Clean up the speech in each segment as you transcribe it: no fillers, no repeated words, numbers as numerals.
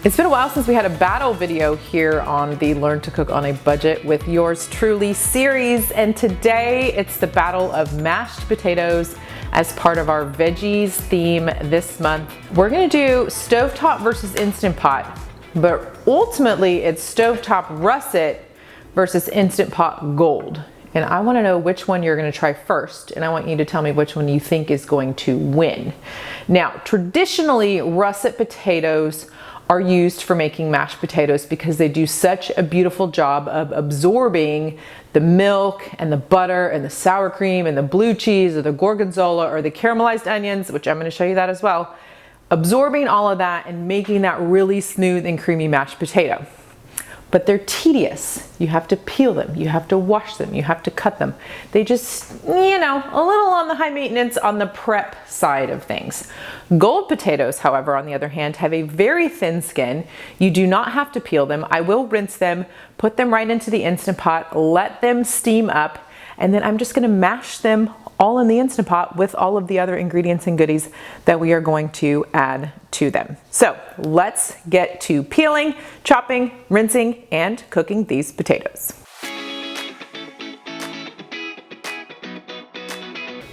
It's been a while since we had a battle video here on the Learn to Cook on a Budget with yours truly series, and today it's the battle of mashed potatoes as part of our veggies theme this month. We're gonna do stovetop versus Instant Pot, but ultimately it's stovetop russet versus Instant Pot gold. And I wanna know which one you're gonna try first, and I want you to tell me which one you think is going to win. Now, traditionally, russet potatoes are used for making mashed potatoes because they do such a beautiful job of absorbing the milk and the butter and the sour cream and the blue cheese or the gorgonzola or the caramelized onions, which I'm going to show you that as well, absorbing all of that and making that really smooth and creamy mashed potato. But they're tedious. You have to peel them, you have to wash them, you have to cut them. They just, you know, a little on the high maintenance on the prep side of things. Gold potatoes, however, on the other hand, have a very thin skin. You do not have to peel them. I will rinse them, put them right into the Instant Pot, let them steam up, and then I'm just gonna mash them all in the Instant Pot with all of the other ingredients and goodies that we are going to add to them. So let's get to peeling, chopping, rinsing, and cooking these potatoes.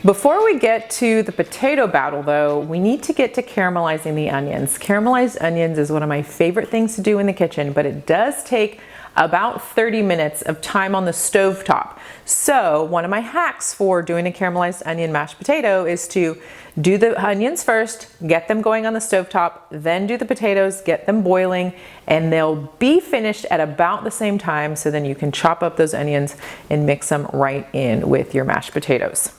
Before we get to the potato battle though, we need to get to caramelizing the onions. Caramelized onions is one of my favorite things to do in the kitchen, but it does take about 30 minutes of time on the stovetop. So one of my hacks for doing a caramelized onion mashed potato is to do the onions first, get them going on the stovetop, then do the potatoes, get them boiling, and they'll be finished at about the same time, so then you can chop up those onions and mix them right in with your mashed potatoes.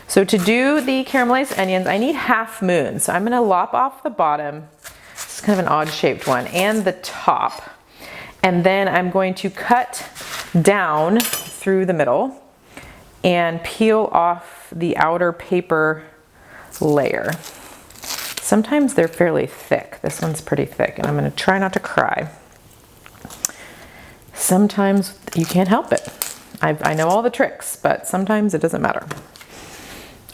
So to do the caramelized onions, I need half moon. So I'm gonna lop off the bottom, it's kind of an odd shaped one, and the top. And then I'm going to cut down through the middle and peel off the outer paper layer. Sometimes they're fairly thick. This one's pretty thick, and I'm gonna try not to cry. Sometimes you can't help it. I know all the tricks, but sometimes it doesn't matter.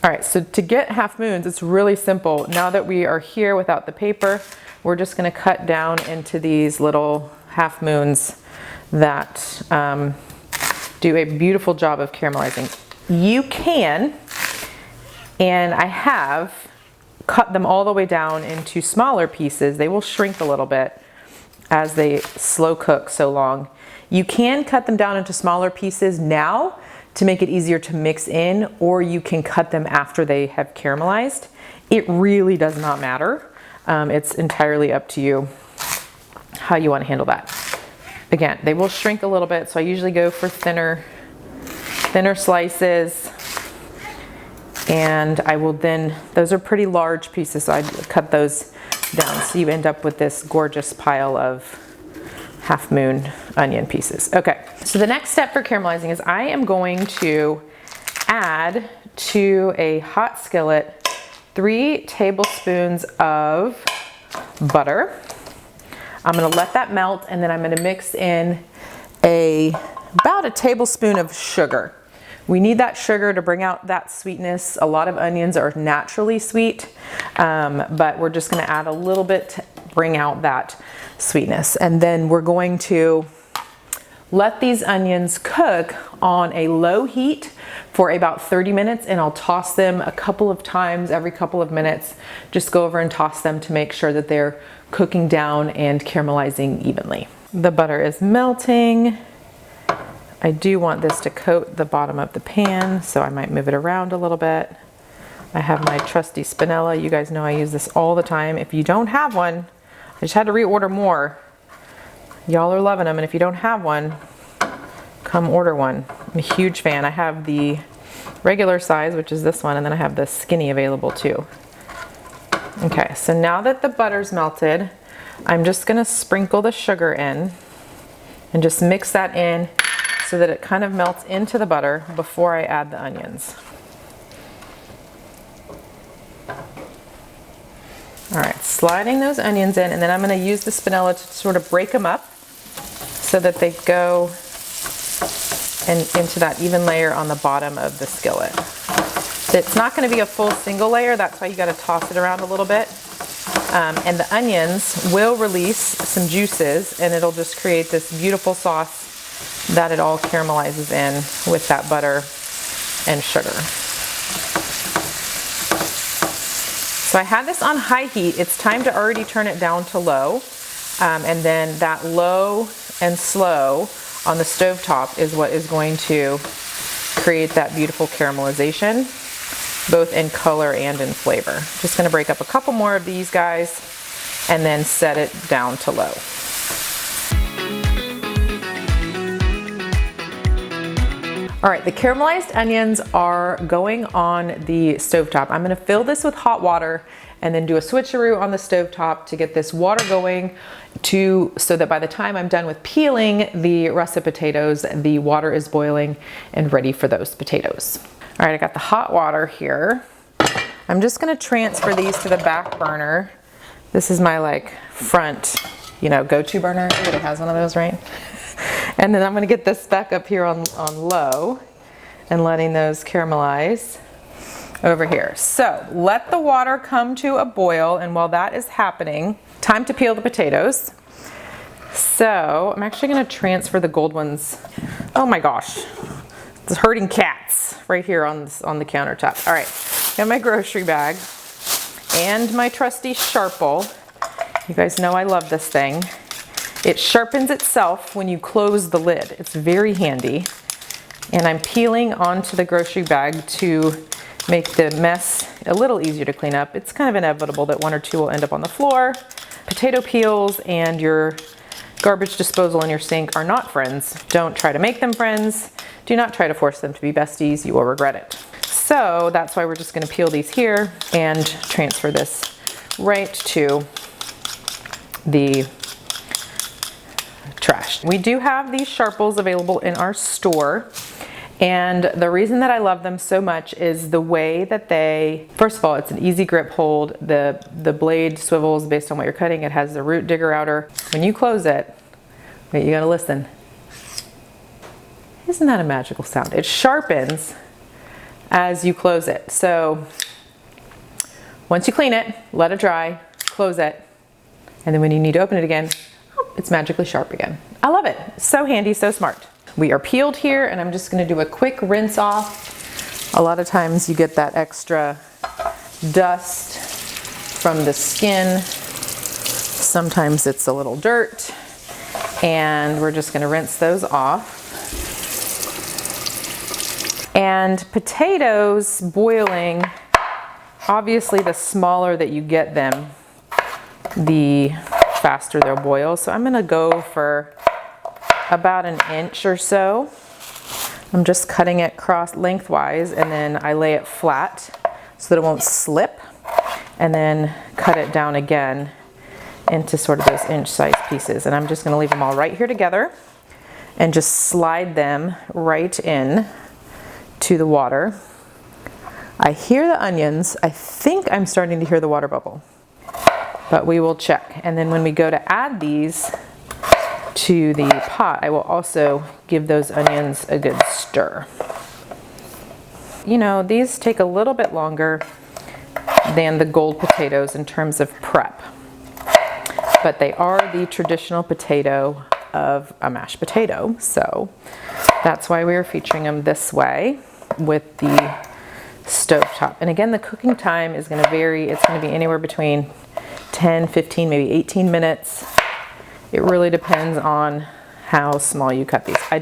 All right, so to get half moons, it's really simple. Now that we are here without the paper, we're just gonna cut down into these little half moons that do a beautiful job of caramelizing. You can, and I have, cut them all the way down into smaller pieces. They will shrink a little bit as they slow cook so long. You can cut them down into smaller pieces now to make it easier to mix in, or you can cut them after they have caramelized. It really does not matter. It's entirely up to you how you want to handle that. Again, they will shrink a little bit, so I usually go for thinner slices, and I will then, those are pretty large pieces, so I cut those down, so you end up with this gorgeous pile of half moon onion pieces. Okay, so the next step for caramelizing is I am going to add to a hot skillet 3 tablespoons of butter. I'm gonna let that melt, and then I'm gonna mix in about a tablespoon of sugar. We need that sugar to bring out that sweetness. A lot of onions are naturally sweet, but we're just gonna add a little bit to bring out that sweetness. And then we're going to let these onions cook on a low heat for about 30 minutes, and I'll toss them a couple of times every couple of minutes. Just go over and toss them to make sure that they're cooking down and caramelizing evenly. The butter is melting. I do want this to coat the bottom of the pan, so I might move it around a little bit. I have my trusty spinella. You guys know I use this all the time. If you don't have one, I just had to reorder more. Y'all are loving them, and if you don't have one, come order one. I'm a huge fan. I have the regular size, which is this one, and then I have the skinny available too. Okay, so now that the butter's melted, I'm just gonna sprinkle the sugar in and just mix that in so that it kind of melts into the butter before I add the onions. All right, sliding those onions in, and then I'm gonna use the spinella to sort of break them up so that they go into that even layer on the bottom of the skillet. It's not going to be a full single layer, that's why you got to toss it around a little bit. And the onions will release some juices, and it'll just create this beautiful sauce that it all caramelizes in with that butter and sugar. So I had this on high heat. It's time to already turn it down to low. And then that low and slow on the stovetop is what is going to create that beautiful caramelization, both in color and in flavor. Just gonna break up a couple more of these guys and then set it down to low. All right, the caramelized onions are going on the stovetop. I'm gonna fill this with hot water and then do a switcheroo on the stovetop to get this water going so that by the time I'm done with peeling the russet potatoes, the water is boiling and ready for those potatoes. All right, I got the hot water here. I'm just gonna transfer these to the back burner. This is my like front, go-to burner. Everybody has one of those, right? And then I'm gonna get this back up here on low and letting those caramelize over here. So let the water come to a boil, and while that is happening, time to peel the potatoes. So I'm actually gonna transfer the gold ones. Oh my gosh, it's herding cats right here on the countertop. All right, got my grocery bag and my trusty Sharple. You guys know I love this thing. It sharpens itself when you close the lid. It's very handy. And I'm peeling onto the grocery bag to make the mess a little easier to clean up. It's kind of inevitable that one or two will end up on the floor. Potato peels and your garbage disposal in your sink are not friends. Don't try to make them friends. Do not try to force them to be besties. You will regret it. So that's why we're just gonna peel these here and transfer this right to the trash. We do have these Sharples available in our store, and the reason that I love them so much is the way that first of all, it's an easy grip hold. The blade swivels based on what you're cutting. It has the root digger outer. When you close it, wait, you gotta listen. Isn't that a magical sound? It sharpens as you close it. So once you clean it, let it dry, close it, and then when you need to open it again, it's magically sharp again. I love it. So handy, so smart. We are peeled here, and I'm just gonna do a quick rinse off. A lot of times you get that extra dust from the skin. Sometimes it's a little dirt, and we're just gonna rinse those off. And potatoes boiling, obviously the smaller that you get them, the faster they'll boil. So I'm gonna go for about an inch or so. I'm just cutting it lengthwise, and then I lay it flat so that it won't slip, and then cut it down again into sort of those inch-sized pieces. And I'm just gonna leave them all right here together and just slide them right in to the water. I hear the onions. I think I'm starting to hear the water bubble, but we will check. And then when we go to add these to the pot, I will also give those onions a good stir. These take a little bit longer than the gold potatoes in terms of prep, but they are the traditional potato of a mashed potato. So that's why we are featuring them this way with the stovetop. And again, the cooking time is gonna vary. It's gonna be anywhere between 10, 15, maybe 18 minutes. It really depends on how small you cut these. I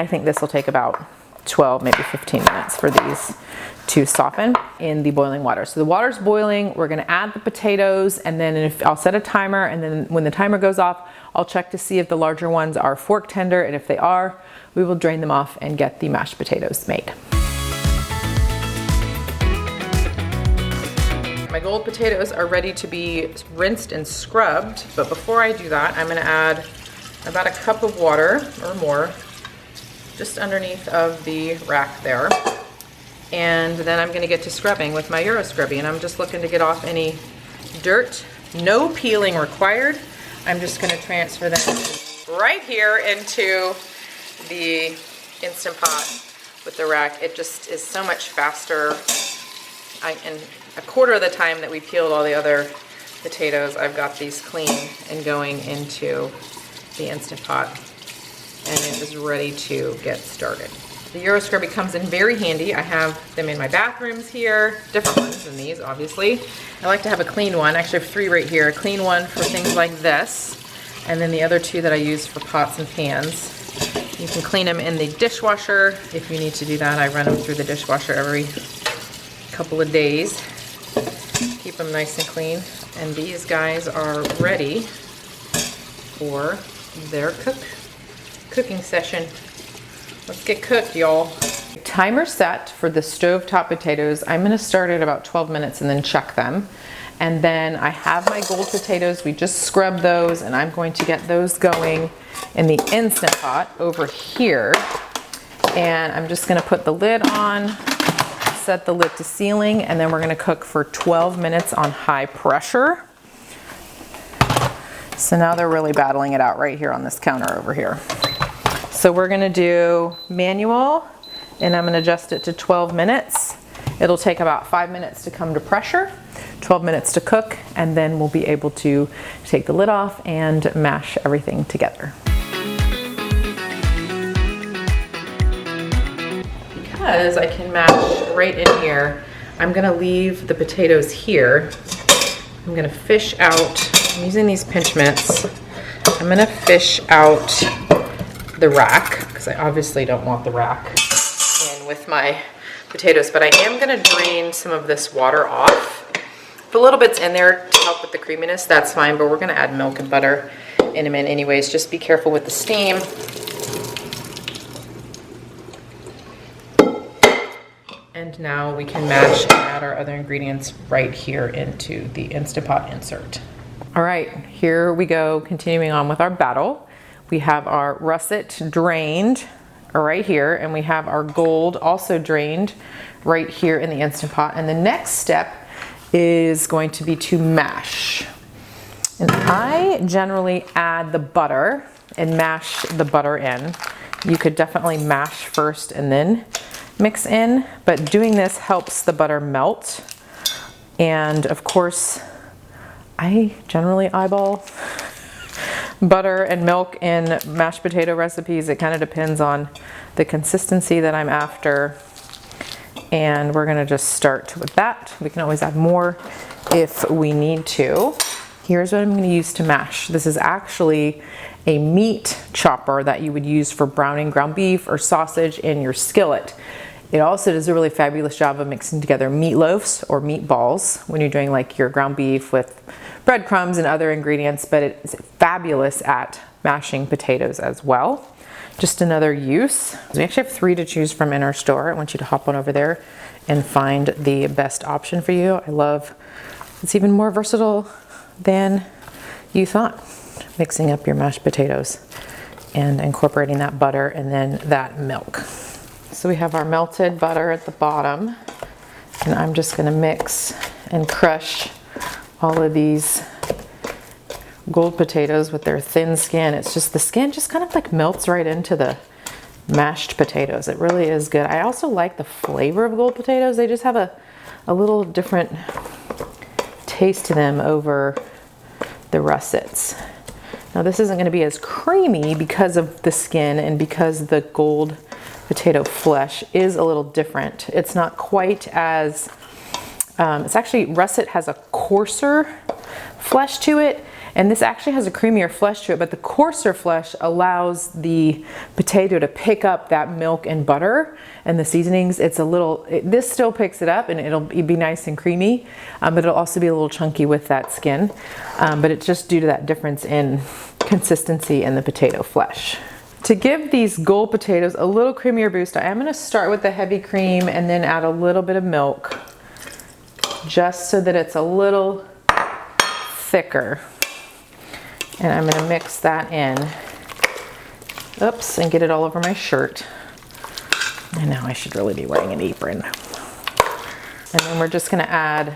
think this will take about 12, maybe 15 minutes for these to soften in the boiling water. So the water's boiling, we're gonna add the potatoes, and then I'll set a timer, and then when the timer goes off, I'll check to see if the larger ones are fork tender, and if they are, we will drain them off and get the mashed potatoes made. My gold potatoes are ready to be rinsed and scrubbed, but before I do that, I'm gonna add about a cup of water or more just underneath of the rack there. And then I'm gonna get to scrubbing with my Euro Scrubby, and I'm just looking to get off any dirt. No peeling required. I'm just gonna transfer them right here into the Instant Pot with the rack. It just is so much faster. And a quarter of the time that we peeled all the other potatoes, I've got these clean and going into the Instant Pot, and it is ready to get started. The Euro Scrubby comes in very handy. I have them in my bathrooms here, different ones than these, obviously. I like to have a clean one. Actually, I have 3 right here. A clean one for things like this, and then the other 2 that I use for pots and pans. You can clean them in the dishwasher if you need to do that. I run them through the dishwasher every couple of days. Keep them nice and clean. And these guys are ready for their cooking session. Let's get cooked, y'all. Timer set for the stovetop potatoes. I'm gonna start at about 12 minutes and then check them. And then I have my gold potatoes. We just scrubbed those, and I'm going to get those going in the Instant Pot over here. And I'm just gonna put the lid on, set the lid to ceiling, and then we're gonna cook for 12 minutes on high pressure. So now they're really battling it out right here on this counter over here. So we're gonna do manual, and I'm gonna adjust it to 12 minutes. It'll take about 5 minutes to come to pressure, 12 minutes to cook, and then we'll be able to take the lid off and mash everything together. Because I can mash right in here, I'm gonna leave the potatoes here. I'm gonna fish out, I'm using these pinch mitts. I'm gonna fish out the rack, because I obviously don't want the rack in with my potatoes, but I am gonna drain some of this water off. If a little bit's in there to help with the creaminess, that's fine, but we're gonna add milk and butter in a minute anyways. Just be careful with the steam. And now we can mash and add our other ingredients right here into the Instant Pot insert. All right, here we go, continuing on with our battle. We have our russet drained right here, and we have our gold also drained right here in the Instant Pot. And the next step is going to be to mash. And I generally add the butter and mash the butter in. You could definitely mash first and then mix in, but doing this helps the butter melt. And of course, I generally eyeball butter and milk in mashed potato recipes. It kind of depends on the consistency that I'm after. And we're gonna just start with that. We can always add more if we need to. Here's what I'm gonna use to mash. This is actually a meat chopper that you would use for browning ground beef or sausage in your skillet. It also does a really fabulous job of mixing together meatloafs or meatballs when you're doing like your ground beef with breadcrumbs and other ingredients, but it's fabulous at mashing potatoes as well. Just another use. We actually have 3 to choose from in our store. I want you to hop on over there and find the best option for you. I love, it's even more versatile than you thought. Mixing up your mashed potatoes and incorporating that butter and then that milk. So we have our melted butter at the bottom, and I'm just gonna mix and crush all of these gold potatoes with their thin skin. It's just, the skin just kind of like melts right into the mashed potatoes. It really is good. I also like the flavor of gold potatoes. They just have a little different taste to them over the russets. Now this isn't gonna be as creamy because of the skin and because the gold potato flesh is a little different. It's not quite as, it's actually, russet has a coarser flesh to it, and this actually has a creamier flesh to it, but the coarser flesh allows the potato to pick up that milk and butter and the seasonings. It's a little, this still picks it up and it'll be nice and creamy, but it'll also be a little chunky with that skin. But it's just due to that difference in consistency in the potato flesh. To give these gold potatoes a little creamier boost, I am gonna start with the heavy cream and then add a little bit of milk, just so that it's a little thicker. And I'm gonna mix that in. Oops, and get it all over my shirt. And now I should really be wearing an apron. And then we're just gonna add a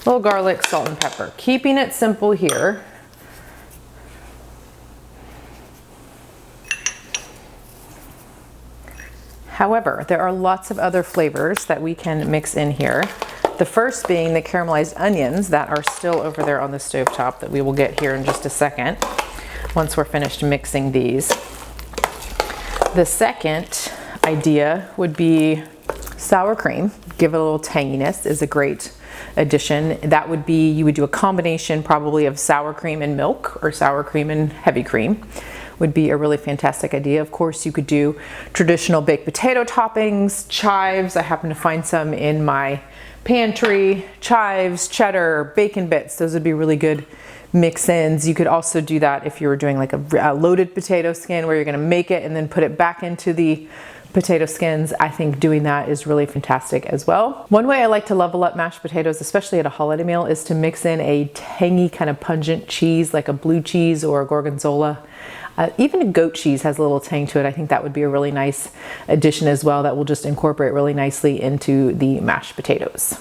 little garlic, salt, and pepper. Keeping it simple here. However, there are lots of other flavors that we can mix in here. The first being the caramelized onions that are still over there on the stovetop that we will get here in just a second once we're finished mixing these. The second idea would be sour cream. Give it a little tanginess is a great addition. That would be, you would do a combination probably of sour cream and milk, or sour cream and heavy cream. Would be a really fantastic idea. Of course, you could do traditional baked potato toppings, chives. I happen to find some in my pantry. Chives, cheddar, bacon bits. Those would be really good mix-ins. You could also do that if you were doing like a loaded potato skin where you're gonna make it and then put it back into the potato skins. I think doing that is really fantastic as well. One way I like to level up mashed potatoes, especially at a holiday meal, is to mix in a tangy kind of pungent cheese like a blue cheese or a gorgonzola. Even a goat cheese has a little tang to it. I think that would be a really nice addition as well that will just incorporate really nicely into the mashed potatoes.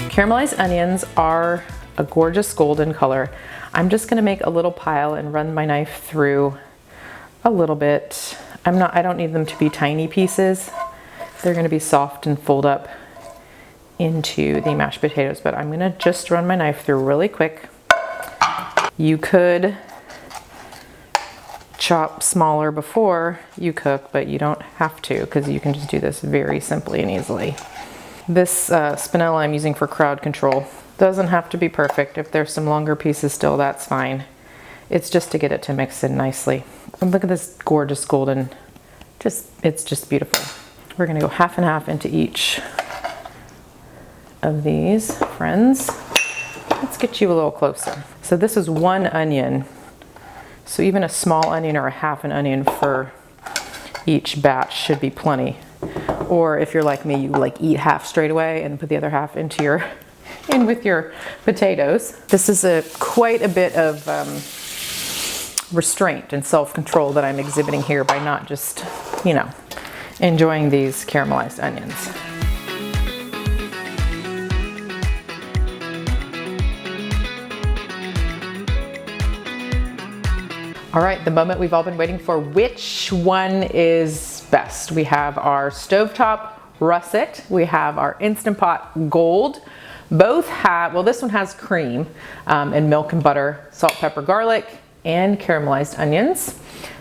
Caramelized onions are a gorgeous golden color. I'm just gonna make a little pile and run my knife through a little bit. I don't need them to be tiny pieces. They're gonna be soft and fold up into the mashed potatoes, but I'm gonna just run my knife through really quick. You could chop smaller before you cook, but you don't have to because you can just do this very simply and easily. This spinella I'm using for crowd control doesn't have to be perfect. If there's some longer pieces still, that's fine. It's just to get it to mix in nicely. And look at this gorgeous golden, it's just beautiful. We're gonna go half and half into each of these, friends. Let's get you a little closer. So this is one onion. So even a small onion or a half an onion for each batch should be plenty. Or if you're like me, you like eat half straight away and put the other half into in with your potatoes. This is quite a bit of restraint and self-control that I'm exhibiting here by not just, enjoying these caramelized onions. All right, the moment we've all been waiting for. Which one is best? We have our stovetop russet. We have our Instant Pot gold. Both have, well, this one has cream and milk and butter, salt, pepper, garlic, and caramelized onions.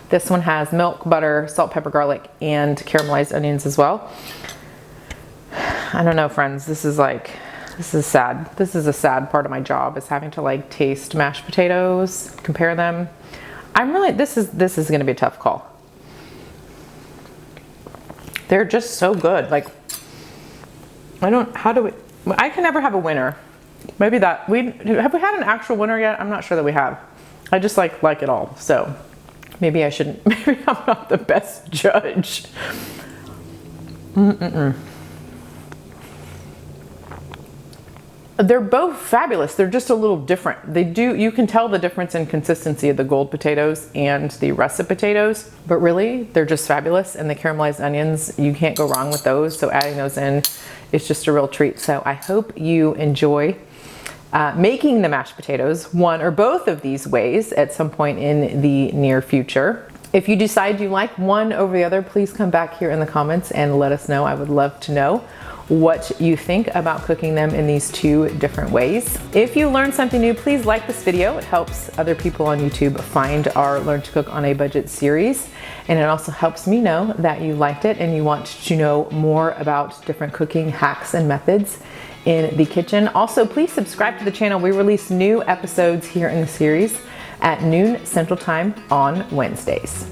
This one has milk, butter, salt, pepper, garlic, and caramelized onions as well. I don't know, friends, this is sad. This is a sad part of my job, is having to like taste mashed potatoes, compare them. This is gonna be a tough call. They're just so good. Like, I can never have a winner. Maybe have we had an actual winner yet? I'm not sure that we have. I just like it all. So maybe maybe I'm not the best judge. They're both fabulous. They're just a little different. You can tell the difference in consistency of the gold potatoes and the russet potatoes, but really they're just fabulous. And the caramelized onions, you can't go wrong with those. So adding those in is just a real treat. So I hope you enjoy making the mashed potatoes, one or both of these ways at some point in the near future. If you decide you like one over the other, please come back here in the comments and let us know. I would love to know what you think about cooking them in these two different ways. If you learned something new, please like this video. It helps other people on YouTube find our Learn to Cook on a Budget series. And it also helps me know that you liked it and you want to know more about different cooking hacks and methods in the kitchen. Also, please subscribe to the channel. We release new episodes here in the series at noon Central Time on Wednesdays.